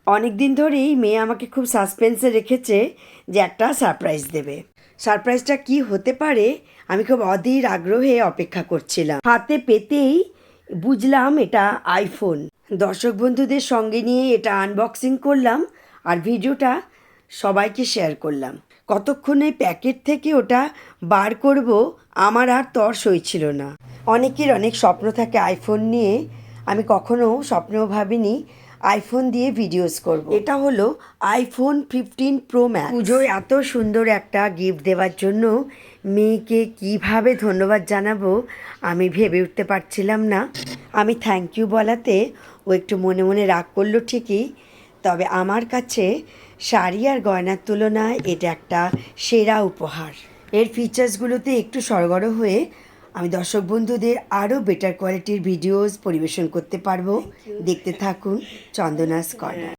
অনেক দিন ধরেই মেয়ে আমাকে খুব সাসপেন্সে রেখেছে যে একটা সারপ্রাইজ দেবে। সারপ্রাইজটা কি হতে পারে আমি খুব অধীর আগ্রহে অপেক্ষা করছিলাম। হাতে পেতেই বুঝলাম এটা আইফোন। দর্শক বন্ধুদের সঙ্গে নিয়ে এটা আনবক্সিং করলাম আর ভিডিওটা সবাইকে শেয়ার করলাম। কতক্ষণে প্যাকেট থেকে ওটা বার করব আমার আর তর সইছিল না। অনেকের অনেক স্বপ্ন থাকে আইফোন নিয়ে, আমি কখনো স্বপ্নেও ভাবিনি আইফোন দিয়ে ভিডিওস করব। এটা হলো আইফোন 15 প্রো ম্যাক্স। পুজোয় এত সুন্দর একটা গিফট দেওয়ার জন্য মেয়েকে কিভাবে ধন্যবাদ জানাবো আমি ভেবে উঠতে পারছিলাম না। আমি থ্যাংক ইউ বলাতে ও একটু মনে মনে রাগ করলো ঠিকই, তবে আমার কাছে শাড়ি আর গয়নার তুলনায় এটা একটা সেরা উপহার। এর ফিচার্সগুলোতে একটু সরগরম হয়ে আমি দর্শক বন্ধুদের আরও বেটার কোয়ালিটির ভিডিওস পরিবেশন করতে পারবো। দেখতে থাকুন চন্দনাস কর্নার।